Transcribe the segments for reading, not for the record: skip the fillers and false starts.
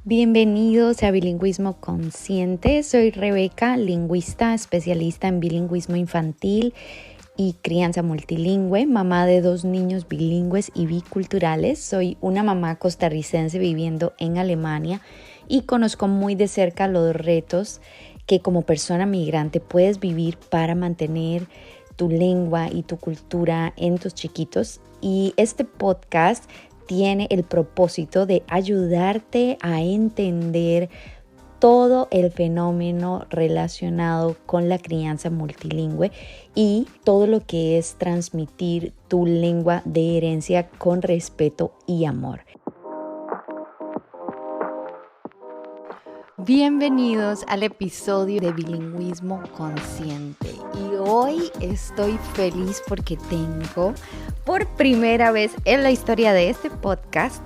Bienvenidos a Bilingüismo Consciente. Soy Rebeca, lingüista especialista en bilingüismo infantil y crianza multilingüe, mamá de 2 niños bilingües y biculturales. Soy una mamá costarricense viviendo en Alemania y conozco muy de cerca los retos que como persona migrante puedes vivir para mantener tu lengua y tu cultura en tus chiquitos. Y este podcast tiene el propósito de ayudarte a entender todo el fenómeno relacionado con la crianza multilingüe y todo lo que es transmitir tu lengua de herencia con respeto y amor. Bienvenidos al episodio de Bilingüismo Consciente y hoy estoy feliz porque tengo por primera vez en la historia de este podcast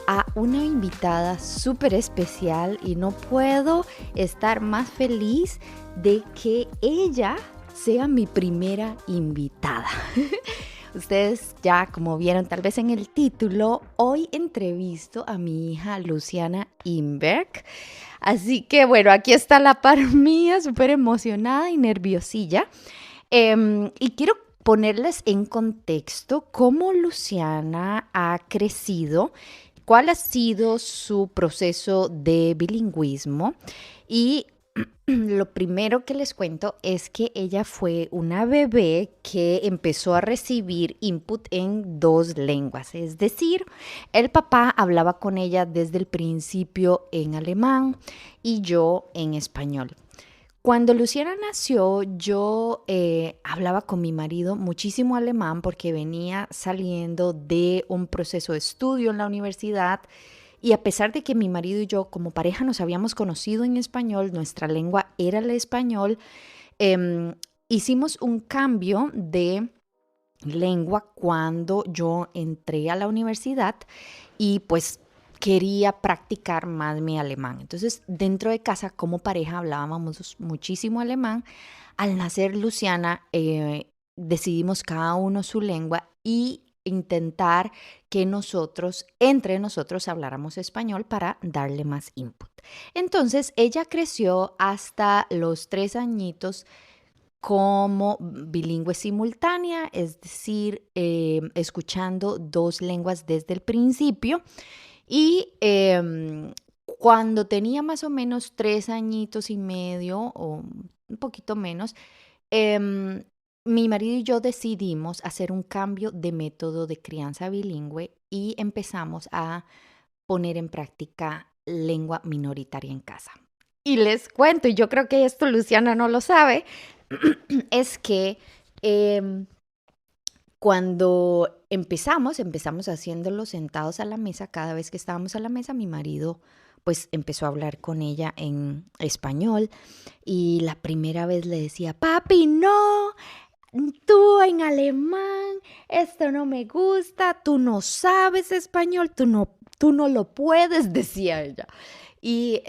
a una invitada súper especial y no puedo estar más feliz de que ella sea mi primera invitada. Ustedes ya como vieron tal vez en el título, hoy entrevisto a mi hija Luciana Imberg. Así que bueno, aquí está la par mía, súper emocionada y nerviosilla. Y quiero ponerles en contexto cómo Luciana ha crecido, cuál ha sido su proceso de bilingüismo y lo primero que les cuento es que ella fue una bebé que empezó a recibir input en 2 lenguas, es decir, el papá hablaba con ella desde el principio en alemán y yo en español. Cuando Luciana nació, yo hablaba con mi marido muchísimo alemán porque venía saliendo de un proceso de estudio en la universidad. Y a pesar de que mi marido y yo como pareja nos habíamos conocido en español, nuestra lengua era el español, hicimos un cambio de lengua cuando yo entré a la universidad y pues quería practicar más mi alemán. Entonces, dentro de casa como pareja hablábamos muchísimo alemán. Al nacer Luciana, decidimos cada uno su lengua y intentar que entre nosotros, habláramos español para darle más input. Entonces, ella creció hasta los 3 añitos como bilingüe simultánea, es decir, escuchando 2 lenguas desde el principio. Y cuando tenía más o menos 3 añitos y medio o un poquito menos, em, mi marido y yo decidimos hacer un cambio de método de crianza bilingüe y empezamos a poner en práctica lengua minoritaria en casa. Y les cuento, y yo creo que esto Luciana no lo sabe, es que cuando empezamos haciéndolo sentados a la mesa. Cada vez que estábamos a la mesa, mi marido pues empezó a hablar con ella en español y la primera vez le decía, papi, no, tú en alemán, esto no me gusta, tú no sabes español, tú no lo puedes, decía ella. Y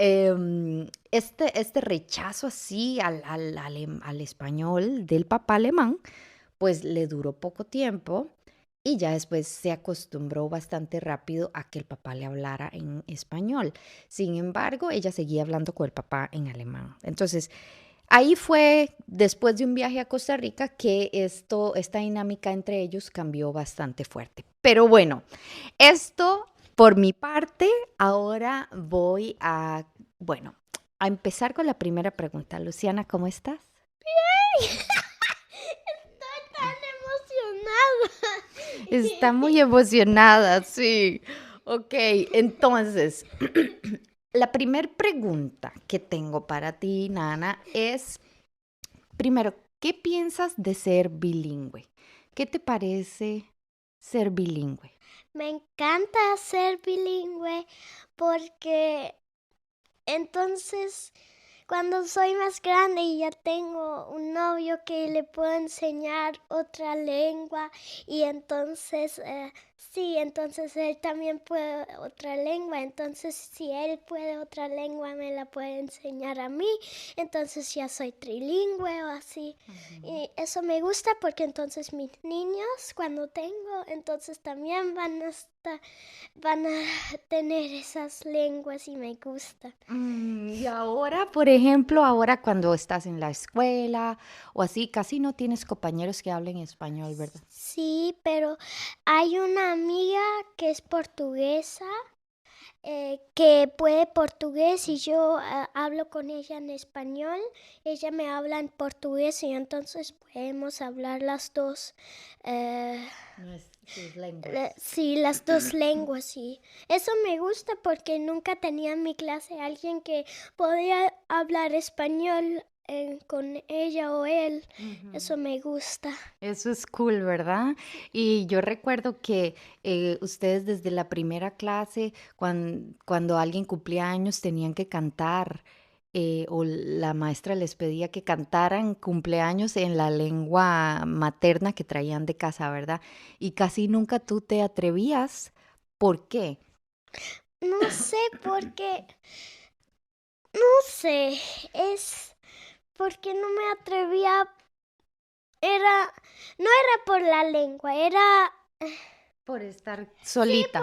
este rechazo así al español del papá alemán, pues le duró poco tiempo y ya después se acostumbró bastante rápido a que el papá le hablara en español. Sin embargo, ella seguía hablando con el papá en alemán. Entonces, ahí fue después de un viaje a Costa Rica que esta dinámica entre ellos cambió bastante fuerte. Pero bueno, esto por mi parte. Ahora voy a empezar con la primera pregunta. Luciana, ¿cómo estás? Estoy tan emocionada. Está muy emocionada, sí. Ok, entonces, la primera pregunta que tengo para ti, Nana, es, primero, ¿qué piensas de ser bilingüe? ¿Qué te parece ser bilingüe? Me encanta ser bilingüe porque entonces cuando soy más grande y ya tengo un novio que le puedo enseñar otra lengua y entonces sí, entonces él también puede otra lengua, entonces si él puede otra lengua me la puede enseñar a mí, entonces ya soy trilingüe o así. Y eso me gusta porque entonces mis niños, cuando tengo, entonces también van a tener esas lenguas y me gusta. Y ahora, por ejemplo, ahora cuando estás en la escuela o así, casi no tienes compañeros que hablen español, ¿verdad? Sí, pero hay una amiga que es portuguesa, que puede portugués y yo hablo con ella en español. Ella me habla en portugués y entonces podemos hablar las dos. Sus lenguas. Sí, las dos lenguas, sí. Eso me gusta porque nunca tenía en mi clase alguien que podía hablar español con ella o él. Eso me gusta. Eso es cool, ¿verdad? Y yo recuerdo que ustedes desde la primera clase, cuando alguien cumplía años, tenían que cantar, o la maestra les pedía que cantaran cumpleaños en la lengua materna que traían de casa, ¿verdad? Y casi nunca tú te atrevías. ¿Por qué? No sé por qué, no sé, es porque no me atrevía, era, no era por la lengua, era Por estar solita.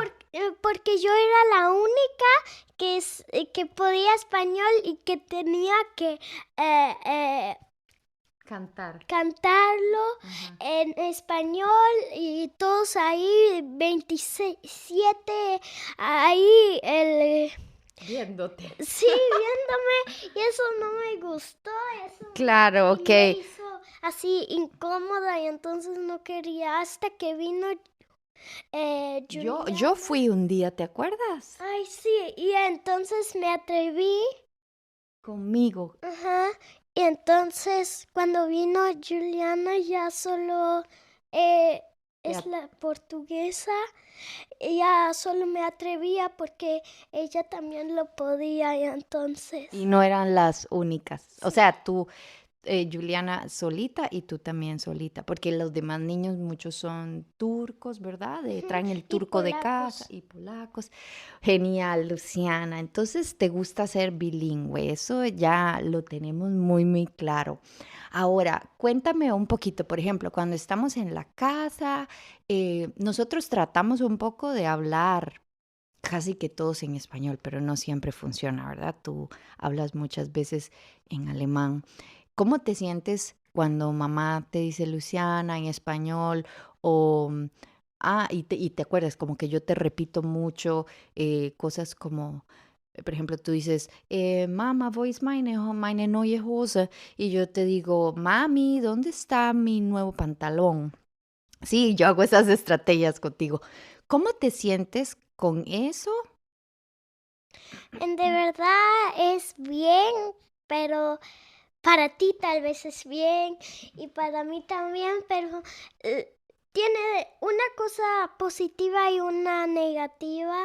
porque yo era la única que podía español y que tenía que Cantar. cantarlo Ajá. en español y todos ahí, 27, ahí, Viéndote. sí, viéndome, y eso no me gustó, eso Claro, y me ok. hizo así incómoda y entonces no quería hasta que vino Yo Juliana. fui un día, ¿te acuerdas? Ay, sí, y entonces me atreví, Conmigo. ajá, y entonces cuando vino Juliana ya solo eh, es Ya. la portuguesa, ella solo me atrevía porque ella también lo podía y entonces, Y no eran las únicas. O sí, sea, tú, Juliana, solita y tú también solita, porque los demás niños, muchos son turcos, ¿verdad? ujú, Traen el y turco de casa polacos. y polacos. Genial, Luciana. Entonces, ¿te gusta ser bilingüe? Eso ya lo tenemos muy, muy claro. Ahora, cuéntame un poquito, por ejemplo, cuando estamos en la casa, nosotros tratamos un poco de hablar casi que todos en español, pero no siempre funciona, ¿verdad? Tú hablas muchas veces en alemán. ¿Cómo te sientes cuando mamá te dice Luciana en español o, y te acuerdas, como que yo te repito mucho cosas como, por ejemplo, tú dices, Mama, wo ist meine neue Hose? Y yo te digo, mami, ¿dónde está mi nuevo pantalón? Sí, yo hago esas estrategias contigo. ¿Cómo te sientes con eso? De verdad es bien, pero para ti tal vez es bien y para mí también, pero tiene una cosa positiva y una negativa.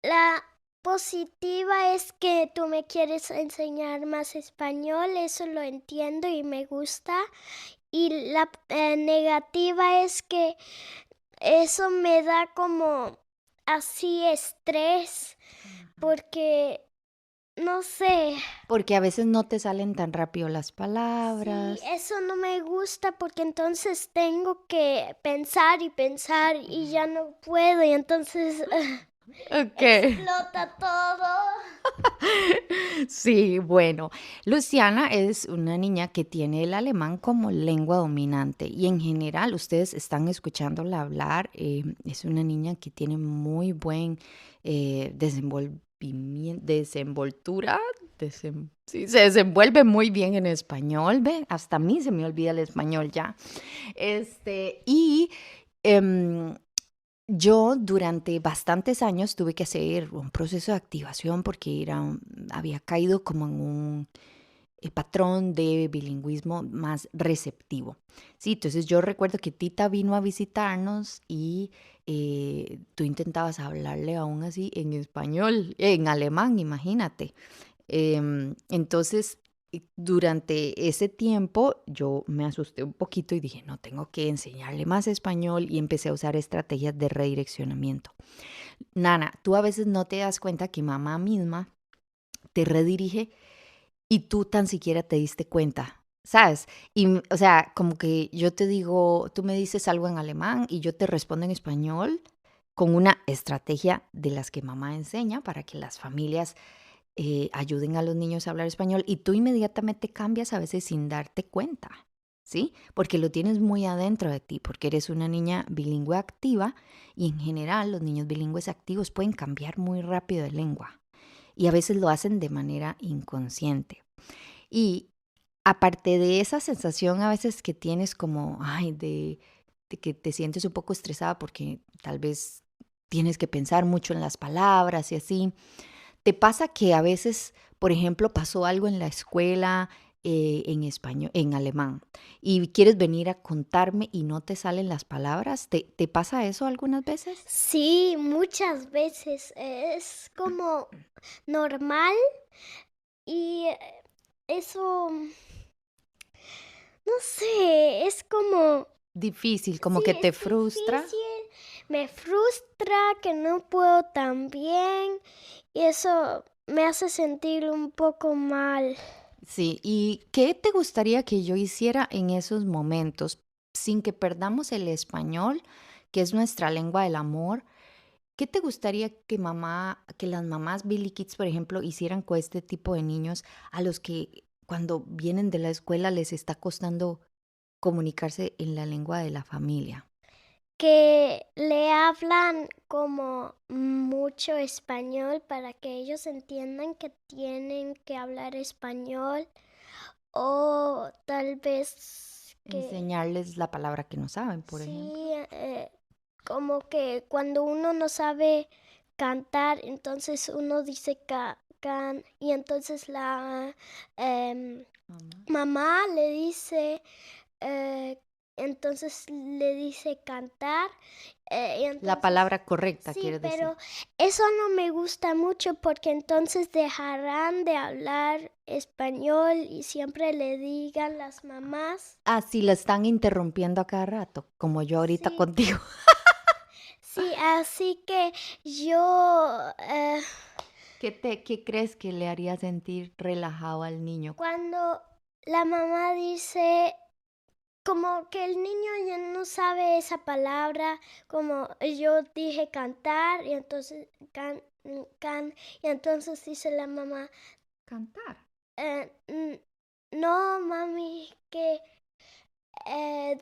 La positiva es que tú me quieres enseñar más español, eso lo entiendo y me gusta. Y la negativa es que eso me da como así estrés porque no sé. Porque a veces no te salen tan rápido las Sí, palabras. eso no me gusta porque entonces tengo que pensar y pensar y ya no puedo y entonces Ok. explota todo. Sí, bueno, Luciana es una niña que tiene el alemán como lengua dominante y en general ustedes están escuchándola hablar. Es una niña que tiene muy buen desenvolvimiento, desenvoltura, sí, se desenvuelve muy bien en español, ¿ve? Hasta a mí se me olvida el español ya. Y em, yo durante bastantes años tuve que hacer un proceso de activación porque había caído como en un patrón de bilingüismo más receptivo. Sí, entonces yo recuerdo que Tita vino a visitarnos y tú intentabas hablarle aún así en español, en alemán, imagínate. Entonces, durante ese tiempo yo me asusté un poquito y dije, no, tengo que enseñarle más español y empecé a usar estrategias de redireccionamiento. Nana, tú a veces no te das cuenta que mamá misma te redirige y tú tan siquiera te diste cuenta. ¿sabes? Y, o sea, como que yo te digo, tú me dices algo en alemán y yo te respondo en español con una estrategia de las que mamá enseña para que las familias ayuden a los niños a hablar español y tú inmediatamente cambias a veces sin darte cuenta, ¿sí? Porque lo tienes muy adentro de ti, porque eres una niña bilingüe activa y en general los niños bilingües activos pueden cambiar muy rápido de lengua y a veces lo hacen de manera inconsciente. Y aparte de esa sensación a veces que tienes como, ay, de que te sientes un poco estresada porque tal vez tienes que pensar mucho en las palabras y así, ¿te pasa que a veces, por ejemplo, pasó algo en la escuela en español, en alemán, y quieres venir a contarme y no te salen las palabras? ¿Te pasa eso algunas veces? Sí, muchas veces es como normal y eso, no sé, es como, Difícil, como sí, que te es frustra. difícil, me frustra que no puedo tan bien y eso me hace sentir un poco mal. Sí, ¿y qué te gustaría que yo hiciera en esos momentos sin que perdamos el español, que es nuestra lengua del amor? ¿Qué te gustaría que que las mamás Billy Kids, por ejemplo, hicieran con este tipo de niños a los que cuando vienen de la escuela les está costando comunicarse en la lengua de la familia? Que le hablan como mucho español para que ellos entiendan que tienen que hablar español o tal vez que Enseñarles la palabra que no saben, por ejemplo. sí, como que cuando uno no sabe cantar, entonces uno dice can y entonces la Mamá. mamá le dice, eh, entonces le dice cantar y La entonces palabra correcta, sí, quieres decir. pero eso no me gusta mucho porque entonces dejarán de hablar español y siempre le digan las mamás. Ah, sí, la están interrumpiendo a cada rato, como yo ahorita Sí, contigo. sí, así que yo ¿Qué crees que le haría sentir relajado al niño? cuando la mamá dice como que el niño ya no sabe esa palabra, como yo dije cantar y entonces can y entonces dice la mamá, Cantar. no mami, que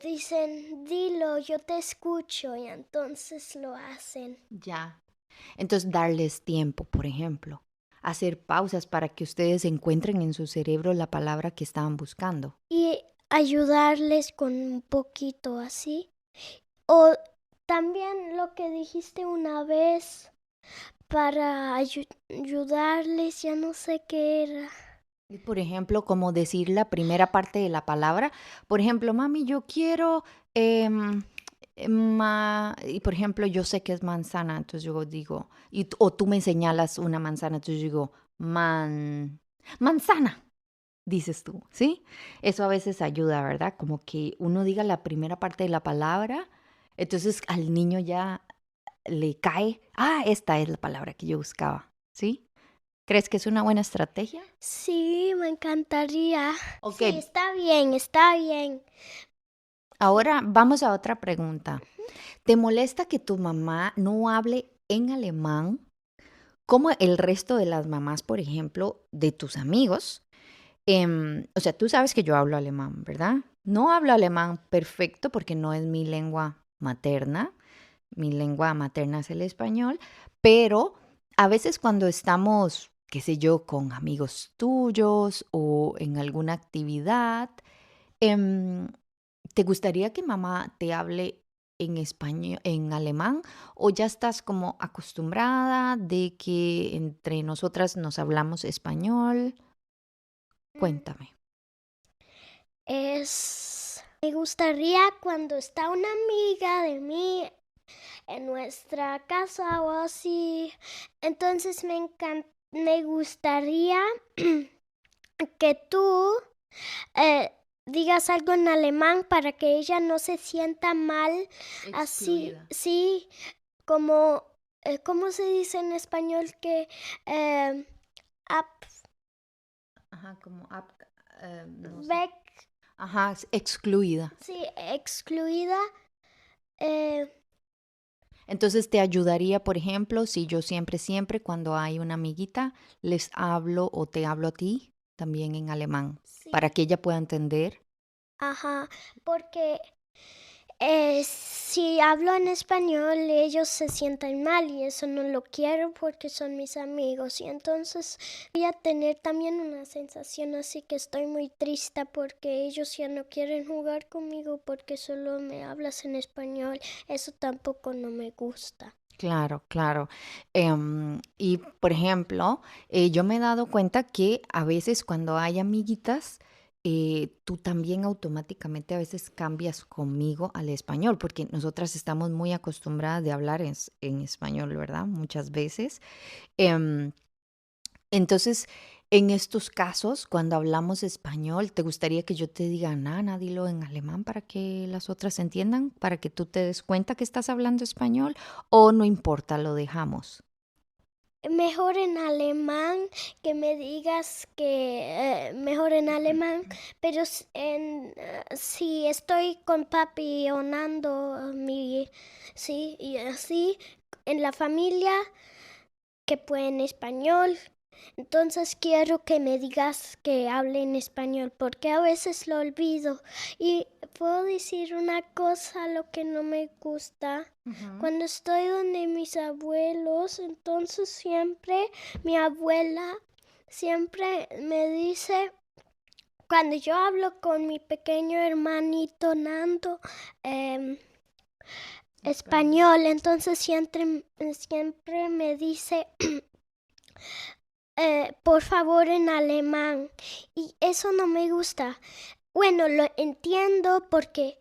dicen dilo, yo te escucho y entonces lo hacen. Ya. Entonces, darles tiempo, por ejemplo. Hacer pausas para que ustedes encuentren en su cerebro la palabra que estaban buscando. Y ayudarles con un poquito así. O también lo que dijiste una vez para ayudarles, ya no sé qué era. Y, por ejemplo, como decir la primera parte de la palabra. Por ejemplo, mami, yo quiero, y por ejemplo, yo sé que es manzana, entonces yo digo, o tú me señalas una manzana, entonces yo digo, manzana, dices tú, ¿sí? Eso a veces ayuda, ¿verdad? Como que uno diga la primera parte de la palabra, entonces al niño ya le cae, ah, esta es la palabra que yo buscaba, ¿sí? ¿Crees que es una buena estrategia? Sí, me encantaría. Ok, Sí, está bien, está bien. Sí. ahora vamos a otra pregunta. ¿Te molesta que tu mamá no hable en alemán como el resto de las mamás, por ejemplo, de tus amigos? O sea, tú sabes que yo hablo alemán, ¿verdad? No hablo alemán perfecto porque no es mi lengua materna. Mi lengua materna es el español, pero a veces cuando estamos, qué sé yo, con amigos tuyos o en alguna actividad, em, ¿te gustaría que mamá te hable en español, en alemán, o ya estás como acostumbrada de que entre nosotras nos hablamos español? Mm, Cuéntame. Me gustaría cuando está una amiga de mí en nuestra casa o así, entonces me gustaría que tú eh, digas algo en alemán para que ella no se sienta mal, así, Excluida. sí, como, ¿cómo se dice en español que ab, Ajá, como no sé. weg, Ajá, excluida. sí, excluida. eh, Entonces te ayudaría, por ejemplo, si yo siempre, cuando hay una amiguita, les hablo o te hablo a ti también en alemán, para sí, que ella pueda entender. ajá, porque si hablo en español, ellos se sienten mal y eso no lo quiero porque son mis amigos. Y entonces voy a tener también una sensación así que estoy muy triste porque ellos ya no quieren jugar conmigo porque solo me hablas en español. Eso tampoco no me gusta. Claro, claro. Y por ejemplo, yo me he dado cuenta que a veces cuando hay amiguitas, tú también automáticamente a veces cambias conmigo al español, porque nosotras estamos muy acostumbradas de hablar en español, ¿verdad? Muchas veces. Em, entonces, en estos casos, cuando hablamos español, ¿te gustaría que yo te diga, Nana, dilo en alemán para que las otras entiendan, para que tú te des cuenta que estás hablando español? ¿O no importa, lo dejamos? Mejor en alemán, que me digas que mejor en alemán, pero si estoy con papi o Nando, sí, y así, en la familia que pueden español, entonces quiero que me digas que hable en español, porque a veces lo olvido. Y puedo decir una cosa, lo que no me gusta. Ujú. Cuando estoy donde mis abuelos, entonces siempre mi abuela siempre me dice, cuando yo hablo con mi pequeño hermanito Nando, em, Español. español, entonces siempre me dice por favor en alemán. Y eso no me gusta. Bueno, lo entiendo porque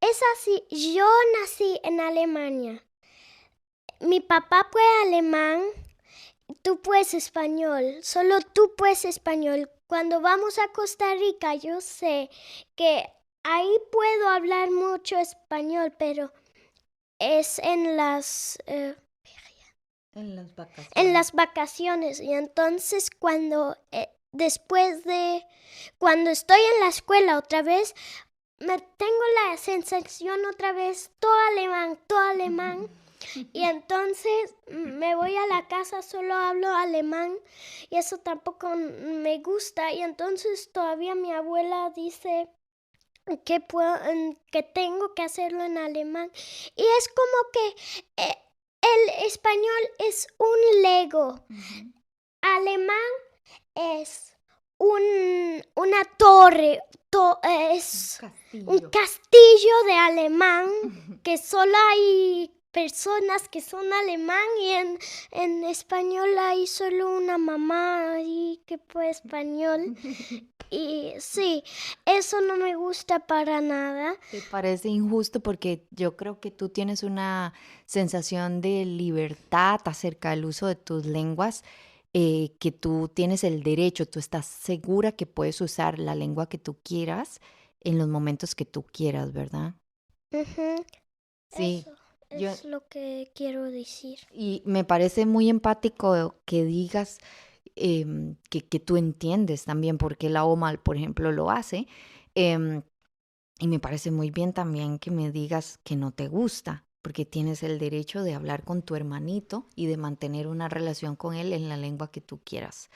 es así. Yo nací en Alemania. Mi papá puede alemán, tú puedes español. Solo tú puedes español. Cuando vamos a Costa Rica, yo sé que ahí puedo hablar mucho español, pero es En las en vacaciones. las vacaciones. Y entonces después de, cuando estoy en la escuela otra vez, me tengo la sensación otra vez, todo alemán. Y entonces me voy a la casa, solo hablo alemán y eso tampoco me gusta. Y entonces todavía mi abuela dice que tengo que hacerlo en alemán. Y es como que el español es un Lego. Ujú. Alemán es una torre, Un es un castillo. castillo de alemán que solo hay personas que son alemán y en español hay solo una mamá ahí que puede español. Y sí, eso no me gusta para nada. ¿Te parece injusto? Porque yo creo que tú tienes una sensación de libertad acerca del uso de tus lenguas, que tú tienes el derecho, tú estás segura que puedes usar la lengua que tú quieras en los momentos que tú quieras, ¿verdad? Ujú, Sí, eso yo, es lo que quiero decir. y me parece muy empático que digas que tú entiendes también por qué la OMA, por ejemplo, lo hace. em, Y me parece muy bien también que me digas que no te gusta, porque tienes el derecho de hablar con tu hermanito y de mantener una relación con él en la lengua que tú quieras.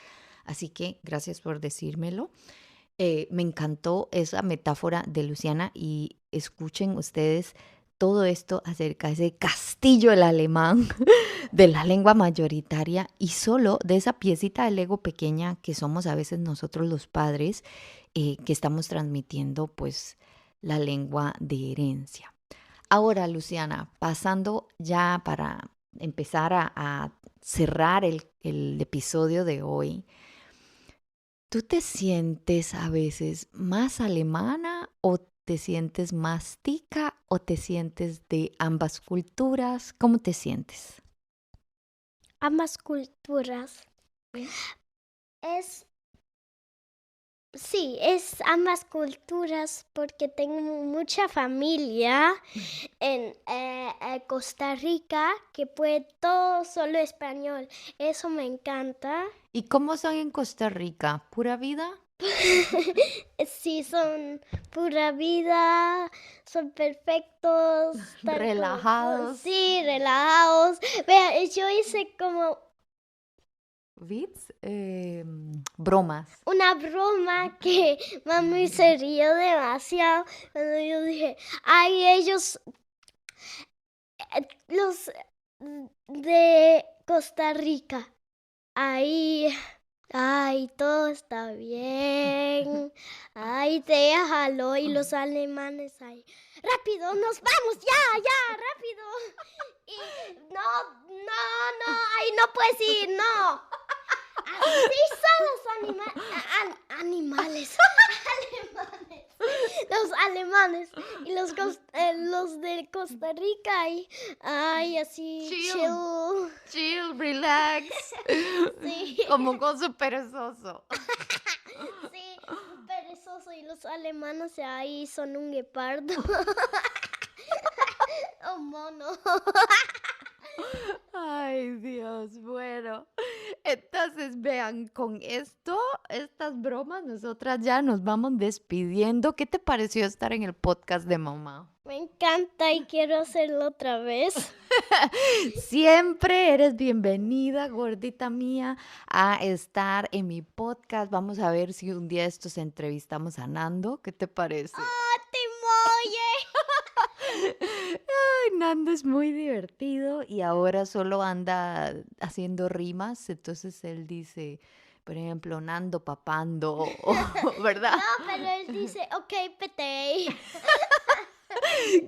Así que gracias por decírmelo. Me encantó esa metáfora de Luciana y escuchen ustedes todo esto acerca de ese castillo del alemán, de la lengua mayoritaria y solo de esa piecita de Lego pequeña que somos a veces nosotros los padres, que estamos transmitiendo pues la lengua de herencia. Ahora, Luciana, pasando ya para empezar a cerrar el episodio de hoy, ¿tú te sientes a veces más alemana o te sientes más tica o te sientes de ambas culturas? ¿Cómo te sientes? Ambas culturas. Sí. Es Sí, es ambas culturas porque tengo mucha familia en Costa Rica que puede todo solo español. Eso me encanta. ¿Y cómo son en Costa Rica? ¿Pura vida? Sí, son pura vida, son perfectos. Relajados. Sí, relajados. Vea, yo hice como ¿Bits? Bromas. una broma que mami se rió demasiado cuando yo dije, ay, ellos, los de Costa Rica, ahí, ay, todo está bien, ay, déjalo, y los alemanes ahí, rápido, nos vamos, ya, rápido, y no, ahí no puedes ir, no. Así son los animales. Los alemanes y los de Costa Rica y ay, así Chill, relax. Sí. Como un gozo perezoso. Sí, un perezoso y los alemanes ahí son un guepardo. Un mono. Ay, Dios, bueno. Entonces, vean, con estas bromas, nosotras ya nos vamos despidiendo. ¿Qué te pareció estar en el podcast de mamá? Me encanta y quiero hacerlo otra vez. Siempre eres bienvenida, gordita mía, a estar en mi podcast. Vamos a ver si un día estos entrevistamos a Nando. ¿Qué te parece? Ay, Nando es muy divertido y ahora solo anda haciendo rimas. Entonces él dice, por ejemplo, Nando papando, ¿verdad? No, pero él dice, ok, pete.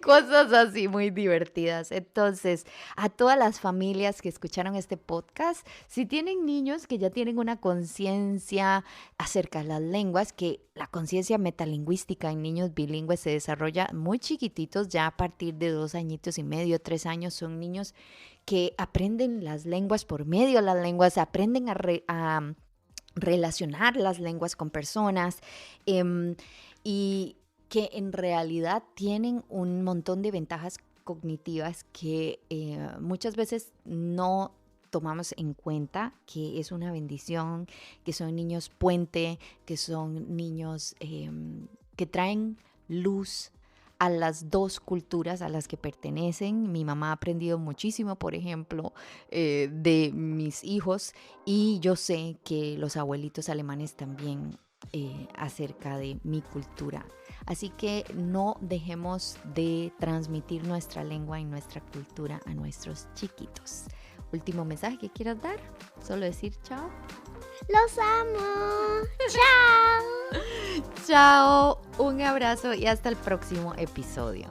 Cosas así muy divertidas. Entonces, a todas las familias que escucharon este podcast, si tienen niños que ya tienen una conciencia acerca de las lenguas, que la conciencia metalingüística en niños bilingües se desarrolla muy chiquititos, ya a partir de 2 añitos y medio, 3 años, son niños que aprenden las lenguas por medio de las lenguas, aprenden a relacionar las lenguas con personas y que en realidad tienen un montón de ventajas cognitivas que muchas veces no tomamos en cuenta, que es una bendición, que son niños puente, que son niños que traen luz a las 2 culturas a las que pertenecen. Mi mamá ha aprendido muchísimo, por ejemplo, de mis hijos, y yo sé que los abuelitos alemanes también acerca de mi cultura. Así que no dejemos de transmitir nuestra lengua y nuestra cultura a nuestros chiquitos. Último mensaje que quieras dar, solo decir chao. Los amo. Chao. Chao, un abrazo y hasta el próximo episodio.